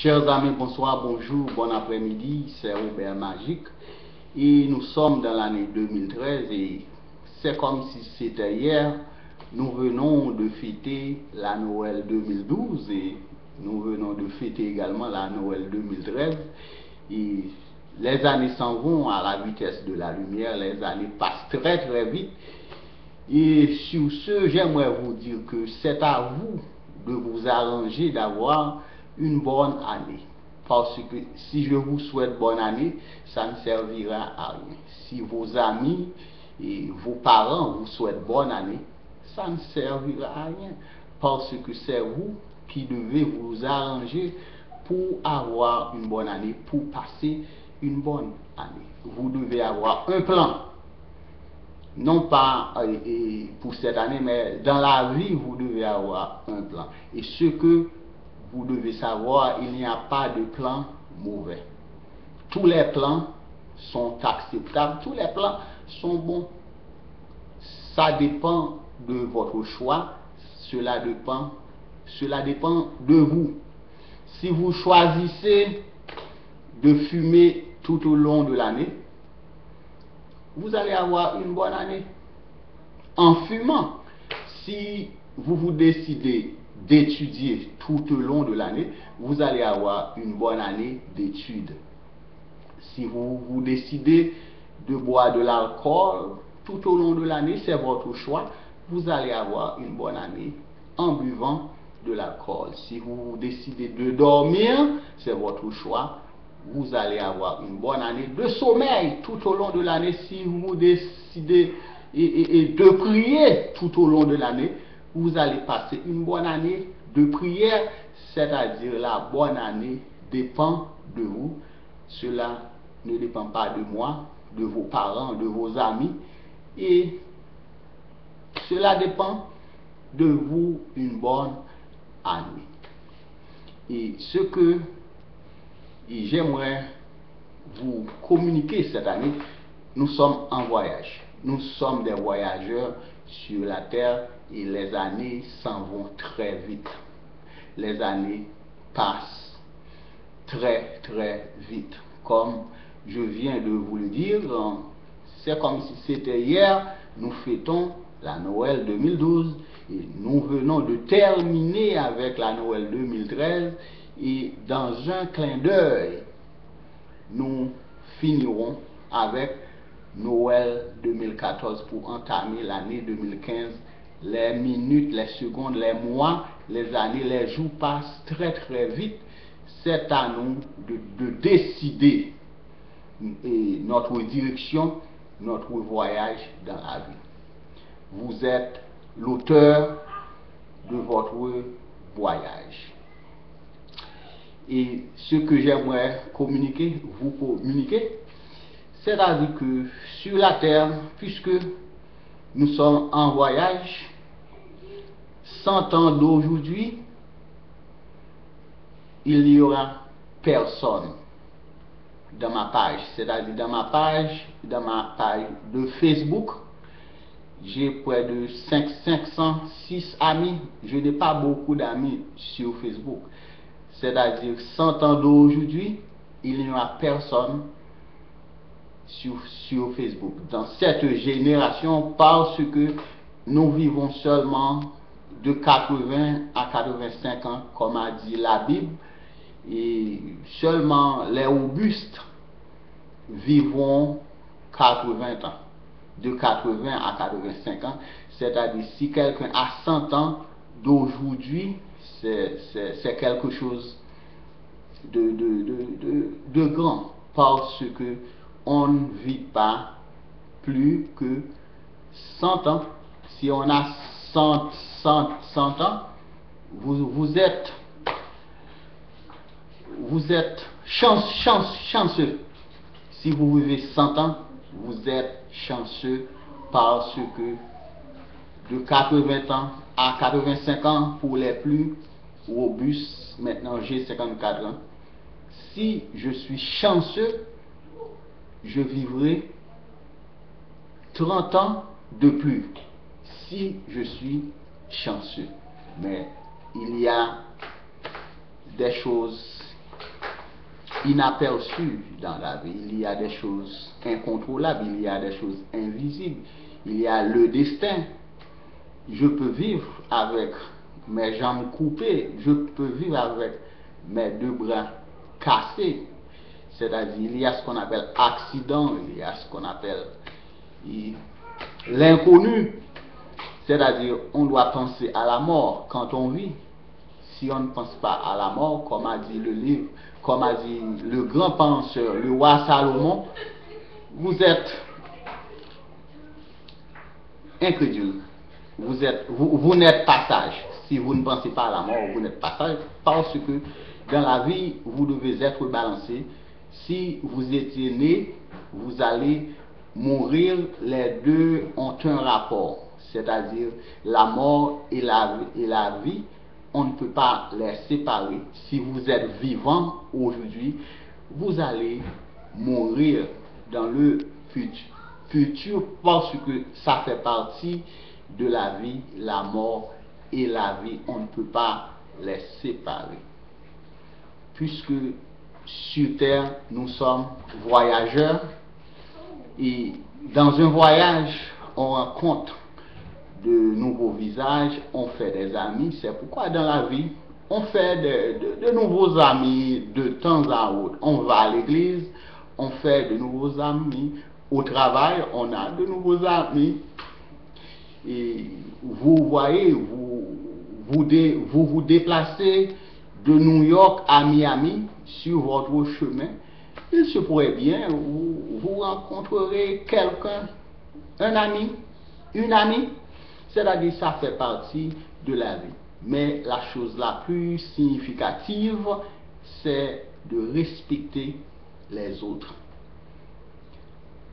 Chers amis, bonsoir, bonjour, bon après-midi, c'est Robert Magique et nous sommes dans l'année 2013 et c'est comme si c'était hier. Nous venons de fêter la Noël 2012 et nous venons de fêter également la Noël 2013 et les années s'en vont à la vitesse de la lumière, les années passent très très vite et sur ce, j'aimerais vous dire que c'est à vous de vous arranger d'avoir une bonne année. Parce que si je vous souhaite bonne année, ça ne servira à rien. Si vos amis et vos parents vous souhaitent bonne année, ça ne servira à rien. Parce que c'est vous qui devez vous arranger pour avoir une bonne année, pour passer une bonne année. Vous devez avoir un plan. Non pas pour cette année, mais dans la vie, vous devez avoir un plan. Et ce que vous devez savoir, il n'y a pas de plan mauvais. Tous les plans sont acceptables, tous les plans sont bons. Ça dépend de votre choix, cela dépend de vous. Si vous choisissez de fumer tout au long de l'année, vous allez avoir une bonne année. En fumant, si vous décidez d'étudier tout au long de l'année, vous allez avoir une bonne année d'études. Si vous décidez de boire de l'alcool tout au long de l'année, c'est votre choix, vous allez avoir une bonne année en buvant de l'alcool. Si vous décidez de dormir, c'est votre choix, vous allez avoir une bonne année de sommeil tout au long de l'année. Si vous décidez de prier tout au long de l'année, vous allez passer une bonne année de prière, c'est-à-dire la bonne année dépend de vous. Cela ne dépend pas de moi, de vos parents, de vos amis, et cela dépend de vous, une bonne année. Et ce que j'aimerais vous communiquer cette année, nous sommes en voyage. Nous sommes des voyageurs sur la terre et les années s'en vont très vite. Les années passent très très vite. Comme je viens de vous le dire, c'est comme si c'était hier, nous fêtons la Noël 2012 et nous venons de terminer avec la Noël 2013 et dans un clin d'œil, nous finirons avec Noël 2014 pour entamer l'année 2015. Les minutes, les secondes, les mois, les années, les jours passent très très vite. C'est à nous de décider notre direction, notre voyage dans la vie. Vous êtes l'auteur de votre voyage. Et ce que j'aimerais vous communiquer, c'est-à-dire que sur la terre, puisque nous sommes en voyage, 100 ans d'aujourd'hui, il n'y aura personne dans ma page. C'est-à-dire dans ma page de Facebook, j'ai près de 506 amis. Je n'ai pas beaucoup d'amis sur Facebook. C'est-à-dire 100 ans d'aujourd'hui, il n'y aura personne sur Facebook. Dans cette génération, parce que nous vivons seulement de 80 à 85 ans, comme a dit la Bible, et seulement les robustes vivront 80 ans. De 80 à 85 ans, c'est-à-dire si quelqu'un a 100 ans d'aujourd'hui, c'est quelque chose de grand, parce que on ne vit pas plus que 100 ans. Si on a 100 ans, vous êtes chanceux. Si vous vivez 100 ans, vous êtes chanceux, parce que de 80 ans à 85 ans pour les plus robustes, maintenant j'ai 54 ans, si je suis chanceux, je vivrai 30 ans de plus, si je suis chanceux. Mais il y a des choses inaperçues dans la vie. Il y a des choses incontrôlables, il y a des choses invisibles, il y a le destin. Je peux vivre avec mes jambes coupées, je peux vivre avec mes deux bras cassés. C'est-à-dire, il y a ce qu'on appelle accident, il y a ce qu'on appelle l'inconnu. C'est-à-dire, on doit penser à la mort quand on vit. Si on ne pense pas à la mort, comme a dit le livre, comme a dit le grand penseur, le roi Salomon, vous êtes incrédule. Vous n'êtes pas sage. Si vous ne pensez pas à la mort, vous n'êtes pas sage, parce que dans la vie, vous devez être balancé. Si vous étiez né, vous allez mourir. Les deux ont un rapport, c'est-à-dire la mort et la vie, on ne peut pas les séparer. Si vous êtes vivant aujourd'hui, vous allez mourir dans le futur parce que ça fait partie de la vie. La mort et la vie, on ne peut pas les séparer. Puisque sur terre, nous sommes voyageurs et dans un voyage, on rencontre de nouveaux visages, on fait des amis. C'est pourquoi dans la vie, on fait de nouveaux amis de temps à autre. On va à l'église, on fait de nouveaux amis. Au travail, on a de nouveaux amis. Et vous voyez, vous vous déplacez de New York à Miami sur votre chemin. Il se pourrait bien, vous rencontrerez quelqu'un, un ami, une amie. C'est-à-dire, ça fait partie de la vie. Mais la chose la plus significative, c'est de respecter les autres.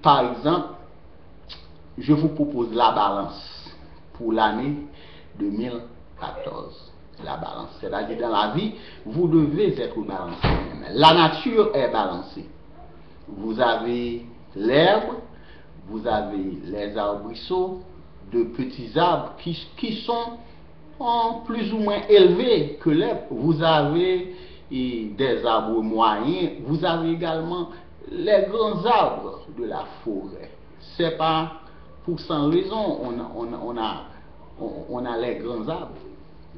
Par exemple, je vous propose la balance pour l'année 2014. La balance, c'est-à-dire dans la vie, vous devez être balancé. La nature est balancée. Vous avez l'herbe, vous avez les arbrisseaux, de petits arbres qui sont plus ou moins élevés que l'herbe. Vous avez des arbres moyens, vous avez également les grands arbres de la forêt. C'est pas pour sans raison on a les grands arbres,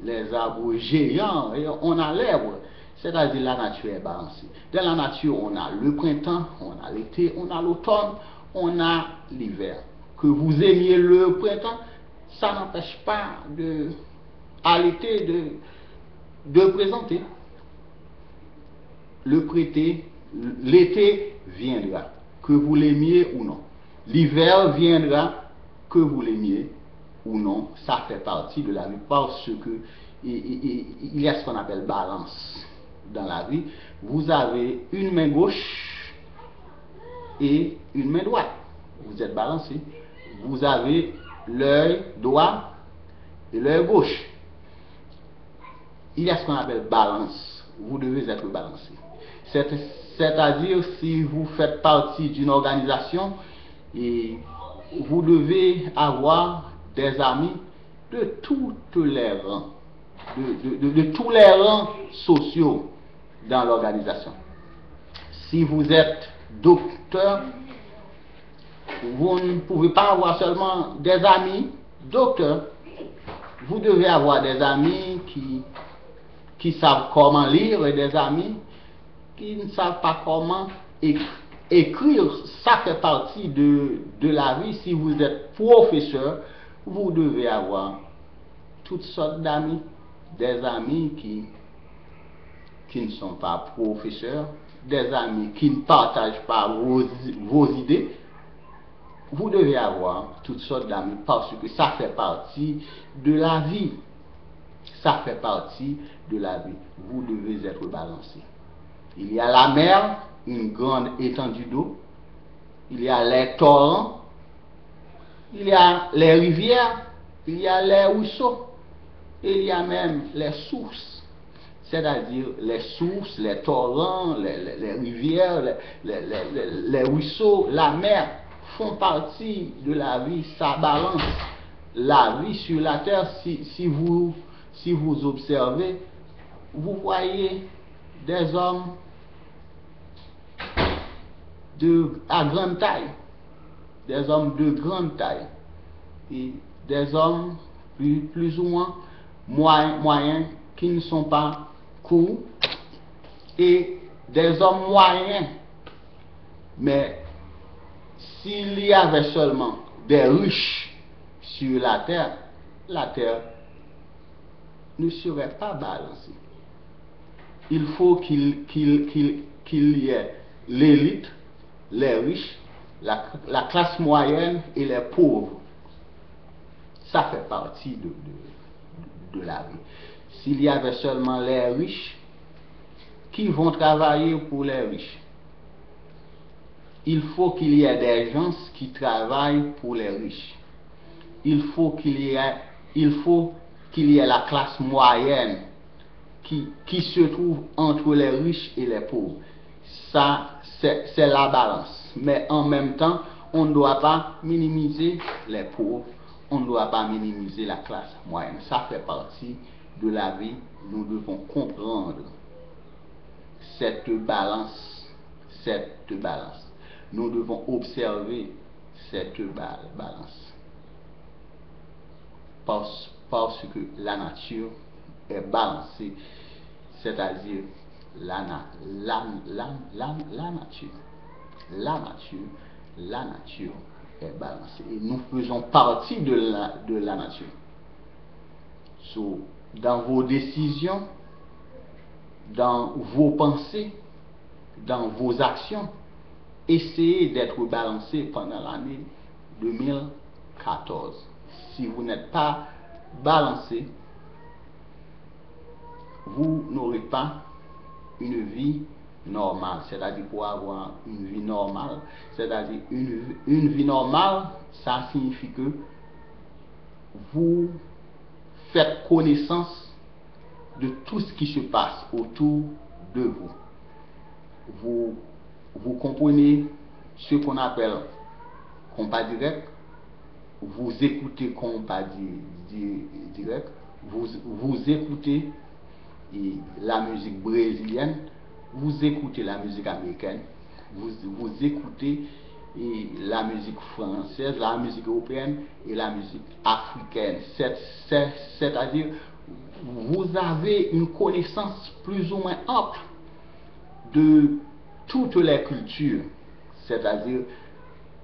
les arbres géants, et on a l'herbe. C'est-à-dire la nature est balancée. Dans la nature, on a le printemps, on a l'été, on a l'automne, on a l'hiver. Que vous aimiez le printemps, ça n'empêche pas à l'été de présenter. L'été viendra, que vous l'aimiez ou non. L'hiver viendra, que vous l'aimiez ou non. Ça fait partie de la vie parce que il y a ce qu'on appelle balance dans la vie. Vous avez une main gauche et une main droite. Vous êtes balancé. Vous avez l'œil droit et l'œil gauche. Il y a ce qu'on appelle balance. Vous devez être balancé. C'est-à-dire, si vous faites partie d'une organisation, et vous devez avoir des amis de toutes les rangs, de tous les rangs sociaux dans l'organisation. Si vous êtes docteur, vous ne pouvez pas avoir seulement des amis docteurs. Vous devez avoir des amis qui savent comment lire et des amis qui ne savent pas comment écrire. Ça fait partie de la vie. Si vous êtes professeur, vous devez avoir toutes sortes d'amis. Des amis qui ne sont pas professeurs, des amis qui ne partagent pas vos idées. Vous devez avoir toutes sortes d'amis parce que ça fait partie de la vie. Ça fait partie de la vie. Vous devez être balancé. Il y a la mer, une grande étendue d'eau. Il y a les torrents. Il y a les rivières. Il y a les ruisseaux. Et il y a même les sources. C'est-à-dire les sources, les torrents, les rivières, les ruisseaux, la mer font partie de la vie. Ça balance la vie sur la terre. Si vous observez, vous voyez des hommes à grande taille, des hommes de grande taille, et des hommes plus ou moins moyens qui ne sont pas courts, et des hommes moyens. Mais s'il y avait seulement des riches sur la terre ne serait pas balancée. Il faut qu'il y ait l'élite, les riches, la classe moyenne et les pauvres. Ça fait partie de la vie. S'il y avait seulement les riches qui vont travailler pour les riches, il faut qu'il y ait des gens qui travaillent pour les riches. Il faut qu'il y ait la classe moyenne qui se trouve entre les riches et les pauvres. Ça, c'est la balance. Mais en même temps, on ne doit pas minimiser les pauvres, on ne doit pas minimiser la classe moyenne. Ça fait partie de la vie. Nous devons comprendre cette balance. Nous devons observer cette balance. Parce que la nature est balancée, c'est-à-dire la nature est balancée et nous faisons partie de la nature. So, dans vos décisions, dans vos pensées, dans vos actions, essayez d'être balancé pendant l'année 2014. Si vous n'êtes pas balancé, vous n'aurez pas une vie normale. C'est-à-dire, pour avoir une vie normale, c'est-à-dire une vie normale, ça signifie que vous faites connaissance de tout ce qui se passe autour de vous. Vous comprenez ce qu'on appelle compas direct, vous écoutez compas direct, vous écoutez la musique brésilienne, vous écoutez la musique américaine, vous écoutez la musique française, la musique européenne et la musique africaine. C'est-à-dire, vous avez une connaissance plus ou moins ample de toutes les cultures. C'est-à-dire,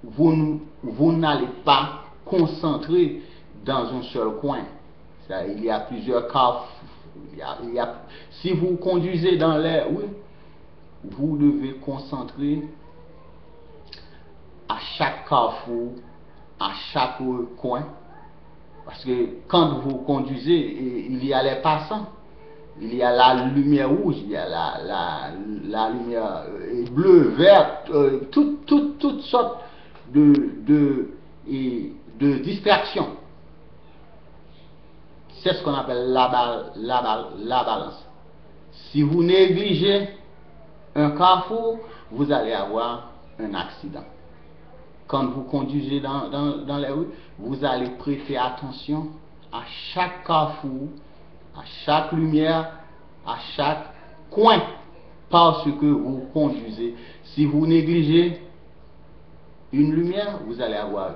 vous n'allez pas concentrer dans un seul coin. Il y a plusieurs cas. Si vous conduisez dans les rues, vous devez concentrer à chaque carrefour, à chaque coin, parce que quand vous conduisez, il y a les passants, il y a la lumière rouge, il y a la lumière bleue, verte, toutes sortes de distractions. C'est ce qu'on appelle la balance. Si vous négligez un carrefour, vous allez avoir un accident. Quand vous conduisez dans les rues, vous allez prêter attention à chaque carrefour, à chaque lumière, à chaque coin, parce que vous conduisez. Si vous négligez une lumière, vous allez avoir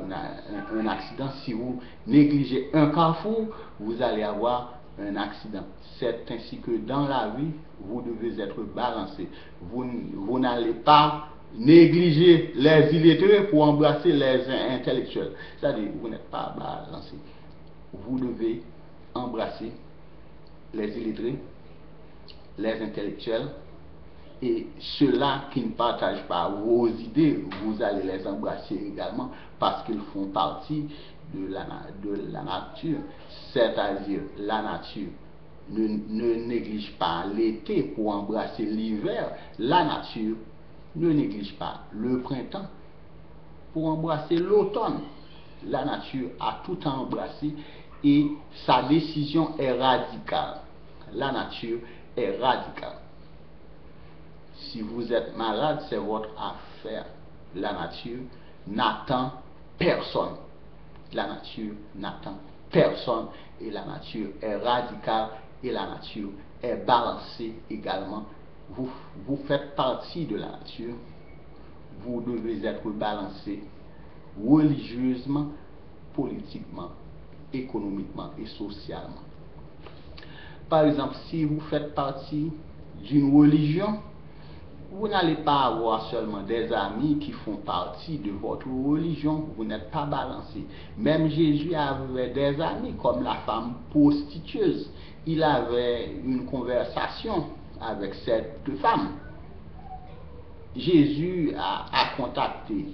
un accident. Si vous négligez un carrefour, vous allez avoir un accident. C'est ainsi que dans la vie, vous devez être balancé. Vous n'allez pas négliger les illettrés pour embrasser les intellectuels. C'est-à-dire, vous n'êtes pas balancé. Vous devez embrasser les illettrés, les intellectuels, et ceux-là qui ne partagent pas vos idées, vous allez les embrasser également parce qu'ils font partie de la nature. C'est-à-dire, la nature ne néglige pas l'été pour embrasser l'hiver. La nature ne néglige pas le printemps pour embrasser l'automne. La nature a tout embrassé et sa décision est radicale. La nature est radicale. Si vous êtes malade, c'est votre affaire. La nature n'attend personne. La nature n'attend personne et la nature est radicale et la nature est balancée également. Vous faites partie de la nature. vous devez être balancé religieusement, politiquement, économiquement et socialement. Par exemple, si vous faites partie d'une religion, vous n'allez pas avoir seulement des amis qui font partie de votre religion, vous n'êtes pas balancé. Même Jésus avait des amis comme la femme prostitueuse. Il avait une conversation avec cette femme. Jésus a contacté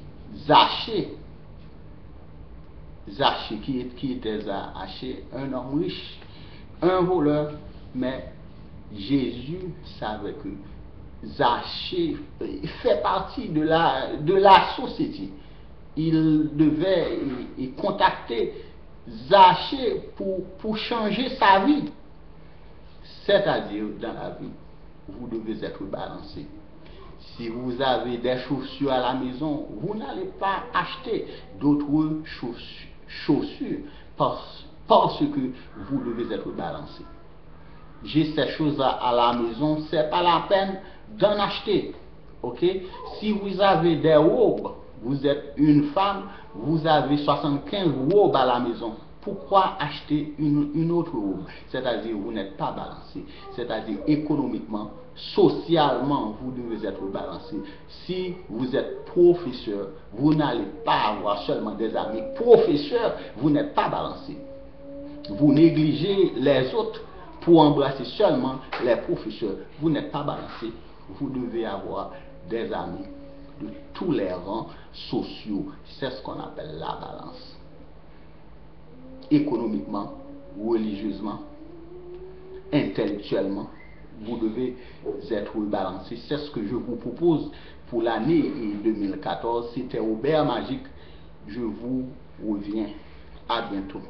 Zachée. Zachée qui était Zachée, un homme riche, un voleur, mais Jésus savait que Zachée fait partie de la société. Il devait contacter Zachée pour changer sa vie. C'est-à-dire, dans la vie, vous devez être balancé. Si vous avez des chaussures à la maison, vous n'allez pas acheter d'autres chaussures parce que vous devez être balancé. J'ai ces choses à la maison, c'est pas la peine d'en acheter. Ok? Si vous avez des robes, vous êtes une femme, vous avez 75 robes à la maison. Pourquoi acheter une autre robe? C'est-à-dire vous n'êtes pas balancé. C'est-à-dire économiquement, socialement, vous devez être balancé. Si vous êtes professeur, vous n'allez pas avoir seulement des amis professeurs, vous n'êtes pas balancé. Vous négligez les autres pour embrasser seulement les professeurs. Vous n'êtes pas balancé. Vous devez avoir des amis de tous les rangs sociaux. C'est ce qu'on appelle la balance. Économiquement, religieusement, intellectuellement, vous devez être balancé. C'est ce que je vous propose pour l'année 2014. C'était Robert Magique. Je vous reviens. À bientôt.